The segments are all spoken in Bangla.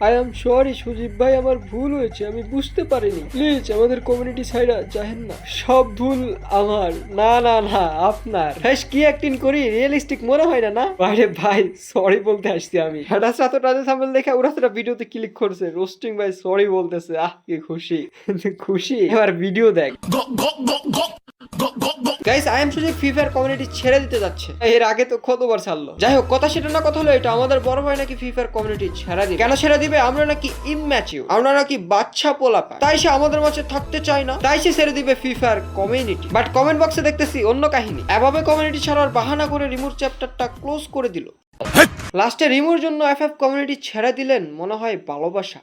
আই এম সরি সুজিব ভাই, আমার ভুল হয়েছে, আমি বুঝতে পারিনি। প্লিজ আমাদের কমিউনিটি সাইডে যাহেন না, সব ভুল আমার। না না না আপনার। হ্যাঁ কি অ্যাক্টিং করি, রিয়েলিস্টিক মনে হয় না না? আরে ভাই সরি বলতে আসছি আমি। হঠাৎ সাথে রাজা সামল দেখে ওরা তোরা ভিডিওতে ক্লিক করছে, রোস্টিং ভাই সরি বলতেছে। কি খুশি খুশি। এবার ভিডিও দেখ। Guys I am Sujib free fire community ছেড়ে দিতে যাচ্ছে। এর আগে তো কতবার ছাড়লো। যাই হোক কথা সেটা না, কথা হলো এটা আমাদের বড় ভাই নাকি ফ্রি ফায়ার কমিউনিটি ছেড়ে দিবে। কেন ছেড়ে দিবে? আমরা নাকি ইমম্যাচিউর, আমরা নাকি বাচ্চা পোলাপা, তাই সে আমাদের মাঝে থাকতে চায় না, তাই সে ছেড়ে দিবে free fire community. But comment বক্সে দেখতেছি অন্য কাহিনী। এভাবে কমিউনিটি ছাড়ার বাহানা করে রিমুভ চ্যাপ্টারটা ক্লোজ করে দিল। লাস্টে রিমুর জন্য এফএফ কমিউনিটি ছেড়ে দিলেন মনে হয় ভালোবাসা।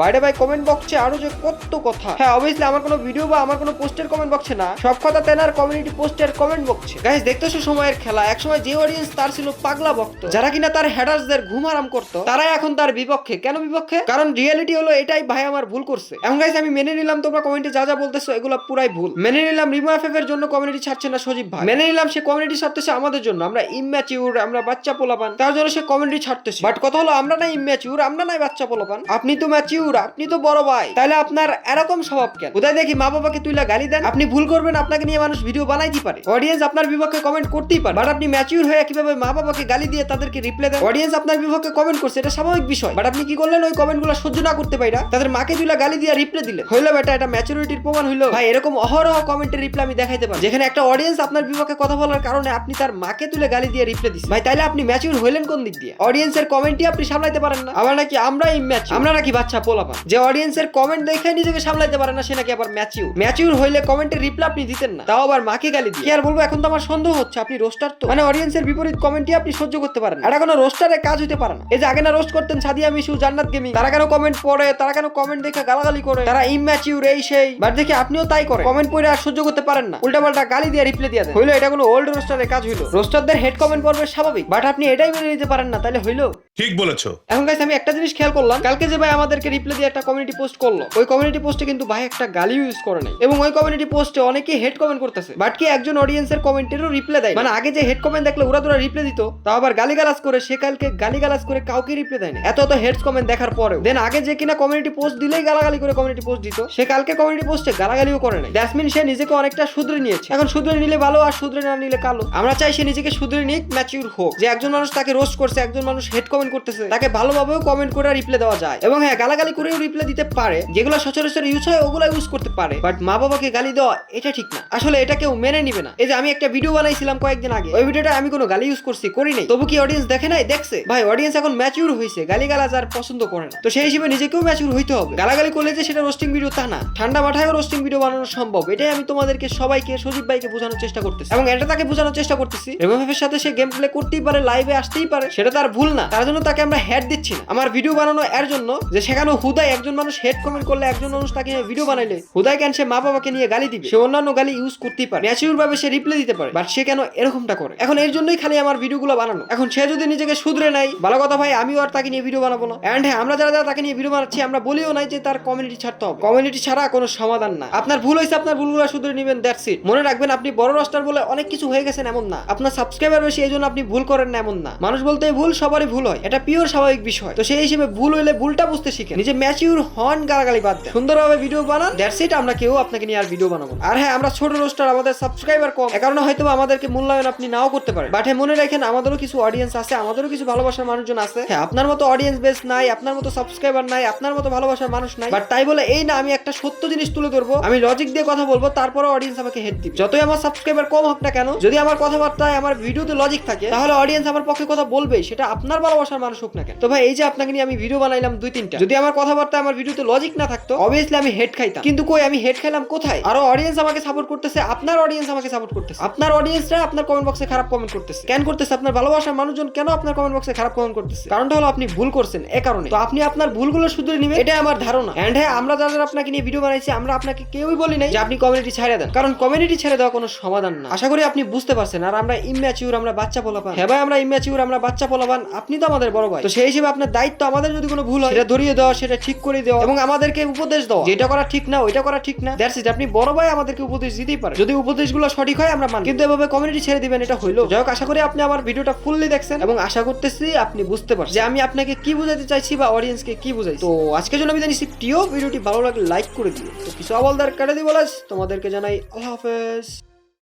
বাইরে ভাই কমেন্ট বক্সে আরো যে কত কথা। হ্যাঁ অবভিয়াসলি আমার কোনো ভিডিও বা আমার কোনো পোস্টের কমেন্ট বক্সে না, সব কথা তেনার কমিউনিটি পোস্টের কমেন্ট বক্সে। গাইস দেখতেছো সময়ের খেলা। এক সময় যে অডিয়েন্স তার ছিল পাগলা ভক্ত, যারা কিনা তার হেডার্সদের ঘুম হারাম করতো, তারাই এখন তার বিপক্ষে। কেন বিপক্ষে? কারণ রিয়েলিটি হলো এটাই, ভাই আমার ভুল করছে। এখন গাইস আমি মেনে নিলাম তোমরা কমেন্টে যা যা বলতেছো এগুলো পুরাই ভুল। মেনে নিলাম রিমো এফএফ এর জন্য কমিউনিটি ছাড়ছে না সজীব ভাই। মেনে নিলাম সে কমিউনিটি ছাড়তেছে আমাদের জন্য, আমরা ইমম্যাচিউর, আমরা বাচ্চা পোলাপান, তার জন্য সে কমিউনিটি ছাড়তেছে। বাট কথা হলো আমরা না ইমম্যাচিউর, আমরা নাই বাচ্চা পোলাপান, আপনি তো ম্যাচিউর, আপনি তো বড় ভাই, তাহলে আপনার এরকম স্বভাব কেন? কোথায় দেখি মা বাবাকে তুইলা গালি দেন। আপনি ভুল করবেন, আপনাকে নিয়ে মানুষ ভিডিও বানাইতে পারে, অডিয়েন্স আপনার বিপক্ষে কমেন্ট করতেই পারে, বাট আপনি ম্যাচিউর হয়ে কিভাবে মা বাবাকে গালি দিয়ে তাদেরকে রিপ্লাই দেন? অডিয়েন্স আপনার বিপক্ষে কমেন্ট করছে, এটা স্বাভাবিক বিষয়, বাট আপনি কি করলেন? ওই কমেন্টগুলো সহ্য না করতে পাইরা তাদের মাকে তুইলা গালি দিয়ে রিপ্লাই দিলেন। হইলো বেটা, এটা ম্যাচুরিটির প্রমাণ হইলো। ভাই এরকম অহরহ কমেন্টের রিপ্লাই আমি দেখাইতে পারি, যেখানে একটা অডিয়েন্স আপনার বিপক্ষে কথা বলার কারণে আপনি তার মাকে তুলে গালি দিয়ে রিপ্লাই দিচ্ছেন। ভাই তাইলে আপনি ম্যাচিউর হইলেন কোন দিক দিয়ে? অডিয়েন্সের কমেন্টই আপনি সামলাইতে পারেন না, আবার নাকি আমরা ইমম্যাচিউর, আমরা নাকি বাচ্চা পোলাপান। যে অডিয়েন্সের কমেন্ট দেখে নিজেকে সামলাইতে পারে না সে নাকি আবার ম্যাচিউর। ম্যাচিউর হইলে কমেন্টের রিপ্লাই আপনি দিতেন না, তাও আবার মাকে গালি দিয়ে। কি আর বলবো, এখন তো আমার সন্দেহ হচ্ছে আপনি রোস্টার। তো মানে অডিয়েন্সের বিপরীত কমেন্টই আপনি সহ্য করতে পারেন, এটা কোনো রোস্টারের কাজ হইতে পারে না। এই যে আগে না রোস্ট করতেন সাদিয়া মিশু, জান্নাত গেমিং, তারা কেন কমেন্ট পড়ে, তারা কেন কমেন্ট দেখে গালাগালি করে, তারা ইমম্যাচিউর এই সেই, বাট দেখে আপনিও তাই করেন, কমেন্ট পড়ে আর সহ্য করতে পারেন না, উল্টাপাল্টা গালি দিয়ে রিপ্লাই দিয়ে দেন। হইলো এটা কোনো ওল্ড রোস্টারের কাজ হইলো? রোস্টারদের হেড কমেন্ট পড়বে স্বাভাবিক, বাট আপনি এটাই মেনে নিতে পারেন না, তাহলে হইলো? ঠিক বলেছো। এখন গাইস আমি একটা জিনিস খেয়াল করলাম, কালকে যে ভাই আমাদেরকে রিপ্লাই দিয়ে একটা কমিউনিটি পোস্ট করলো, ওই কমিউনিটি পোস্টে কিন্তু ভাই একটা গালি ইউজ করে নাই, এবং ওই কমিউনিটি পোস্টে অনেকে হেড কমেন্ট করতেছে, বাট কি একজন অডিয়েন্সের কমেন্টেরও রিপ্লাই দেয়? মানে আগে যে হেড কমেন্ট দেখলে ওরা তোরা রিপ্লাই দিত, তাও আবার গালিগালাজ করে, সে কালকে গালিগালাজ করে কাউকে রিপ্লাই দেয় না। এত হেডস কমেন্ট দেখার পরেও দেন আগে যে কিনা কমিউনিটি পোস্ট দিলেই গালাগালি করে কমিউনিটি পোস্ট দিত, সে কালকে কমিউনিটি পোস্টে গালাগালিও করে নাই। দ্যাটস মিন সে নিজেকে অনেকটা শুধরে নিয়েছে। এখন শুধরে নিলে ভালো, আর শুধরে না নিলে কালো। আমরা চাই সে নিজেকে শুধরে নিক, ম্যাচিউর হোক। যে একজন মানুষ তাকে রোস্ট করছে, একজন মানুষ হেড কমেন্ট করতেছে, তাকে ভালোভাবেও কমেন্ট করে রিপ্লাই দেওয়া যায়, এবং হ্যাঁ গালাগালি করেও রিপ্লাই দিতে পারে, যেগুলো সচরাচর ইউজ হয় ওগুলো ইউজ করতে পারে, বাট মা বাবাকে গালি দেওয়া এটা ঠিক না। আসলে এটা কেউ মেনে নিবে না। এই যে আমি একটা ভিডিও বানাইছিলাম কয়েকদিন আগে, ওই ভিডিওটা আমি কোনো গালি ইউজ করছি করি নাই, তবু কি অডিয়েন্স দেখে নাই? দেখছে। ভাই অডিয়েন্স এখন ম্যাচিউর হয়েছে, গালিগালাজ আর পছন্দ করে না, তো সেই হিসেবে নিজেকেও ম্যাচিউর হইতে হবে। গালাগালি করলে যে সেটা রোস্টিং ভিডিও তা না, ঠান্ডা মাথায়ও রোস্টিং ভিডিও বানানো সম্ভব। এটাই আমি তোমাদেরকে সবাইকে, সজীব ভাইকে বোঝানোর চেষ্টা করতেছি, এবং এটা তাকে বোঝানোর চেষ্টা করতেছি। রেমোভের সাথে সে গেম প্লে করতেই পারে, লাইভে আসতেই পারে, সেটা তার ভুল না, তার জন্য তাকে আমরা হেড দিচ্ছি না। আমার ভিডিও বানানো এর জন্য যে সেখানে হুদাই একজন মানুষ হেড কমেন্ট করলে, একজন মানুষ তাকে ভিডিও বানাইলে হুদাই কেন সে মা বাবাকে নিয়ে গালি দিবে? সে অন্যান্য গালি ইউজ করতেই পারে, ম্যাচিউর ভাবে সে রিপ্লাই দিতে পারে, বাট সে কেন এরকমটা করে? এখন এর জন্যই খালি আমার ভিডিওগুলো বানানো। এখন সে যদি নিজেকে শুধরে নাই, ভালো কথা ভাই, আমিও আর তাকে নিয়ে ভিডিও বানাবো না। এন্ড হ্যাঁ আমরা যারা যারা তাকে নিয়ে ভিডিও বানাচ্ছি, আমরা বলিও নাই যে তার কমিউনিটি ছাড়তে হবে। কমিউনিটি ছাড়া কোনো সমাধান না। আপনার ভুল হয়েছে, আপনার ভুলগুলো শুধরে নেবেন, দ্যাটস ইট। মনে রাখবেন আপনি বড় রস্টার বলে অনেক কিছু হয়ে গেছেন এমন না, আপনার সাবস্ক্রাইবার বেশি এই জন্য আপনি ভুল করেন না এমন না। মানুষ বলতে ভুল, সবারই ভুল হয়, এটা পিওর স্বাভাবিক বিষয়। তো সেই হিসেবে ভুল হইলে ভুলটা বুঝতে শিখেন, নিজে ম্যাচিউর হন, গালাগালি বাদ দেন, সুন্দরভাবে ভিডিও বানান, দ্যাটস ইট। আমরা কেউ আপনাকে নিয়ে আর ভিডিও বানাবো। আর হ্যাঁ আমরা ছোট রোস্টার, আমাদের সাবস্ক্রাইবার কম, এ কারণে হয়তো আমাদেরকে মূল্যায়ন আপনি নাও করতে পারেন, বাট মনে রাখেন আমাদেরও কিছু অডিয়েন্স আছে, আমাদেরও কিছু ভালোবাসার মানুষজন আছে। হ্যাঁ আপনার মতো অডিয়েন্স বেস নাই, আপনার মতো সাবস্ক্রাইবার নাই, আপনার মতো ভালোবাসার মানুষ নাই, বাট তাই বলে এই না আমি একটা সত্য জিনিস তুলে ধরবো, আমি লজিক দিয়ে কথা বলবো, তারপরে অডিয়েন্স আমাকে হেড দিবে। যতই আমার সাবস্ক্রাইবার কম হোক না কেন, যদি আমার কথাবার্তায়, আমার ভিডিওতে লজিক থাকে, তাহলে অডিয়েন্স আমার পক্ষে কথা বলবে, সেটা আপনার ভালোবাসার মানুষ হোক না কেন। তো ভাই এই যে আপনাকে নিয়ে আমি ভিডিও বানাইলাম 2-3টা, যদি আমার কথাবার্তায়, আমার ভিডিওতে লজিক না থাকতো, অবভিয়াসলি আমি হেড খাইতাম। কিন্তু কই, আমি হেড খাইলাম কোথায়? আরো অডিয়েন্স আমাকে সাপোর্ট করতেছে, আপনার অডিয়েন্স আমাকে সাপোর্ট করতেছে, আপনার অডিয়েন্সরা আপনার কমেন্ট বক্সে খারাপ কমেন্ট করতেছে। কেন করতেছে? আপনার ভালোবাসার মানুষজন কেন আপনার কমেন্ট বক্সে খারাপ কমেন্ট করতেছে? কারণটা হলো আপনি ভুল করছেন, এ কারণে। তো আপনি আপনার ভুলগুলো শুধরে নেবেন, এটাই আমার ধারণা। এন্ড হ্যাঁ আমরা যারা আপনাকে নিয়ে ভিডিও বানাইছি, আমরা আপনাকে কেউই বলি নাই যে আপনি কমিউনিটি ছেড়ে দেন, কারণ কমিউনিটি ছেড়ে দেওয়া কোনো সমাধান না। আশা করি আপনি বুঝতে পারছেন। আর আমরা ইমম্যাচিউর, আমরা বাচ্চা পোলাপান। হ্যাঁ ভাই আমরা ইমম্যাচিউর, আমরা বাচ্চা পোলাপান, আপনি তো আমাদের বড় ভাই। তো সেই হিসেবে আপনার দায়িত্ব আমাদের যদি কোনো ভুল হয় সেটা ধরিয়ে দেওয়া, সেটা ঠিক করে দেওয়া, এবং আমাদেরকে উপদেশ দেওয়া, যেটা করা ঠিক না ওইটা করা ঠিক না, দ্যাটস ইট। আপনি বড় ভাই আমাদেরকে উপদেশ দিতেই পারে, যদি উপদেশগুলো সঠিক হয় আমরা মানি, কিন্তু এভাবে কমিউনিটি ছেড়ে দিবেন এটা হইলো? যাই হোক, আশা করি আপনি আমার ভিডিওটা ফুললি দেখছেন এবং আশা করতেছি আপনি বুঝতে পারছেন যে আমি আপনাকে কি বোঝাতে চাইছি বা অডিয়েন্সকে কি বুঝাই। তো আজকের জন্য বিদায় নিচ্ছি, প্রিয় ভিডিওটি ভালো লাগলে লাইক করে দিও, তো কিছু আবল দরকার দিয়ে বলাস তোমাদেরকে জানাই আল্লাহ হাফেজ।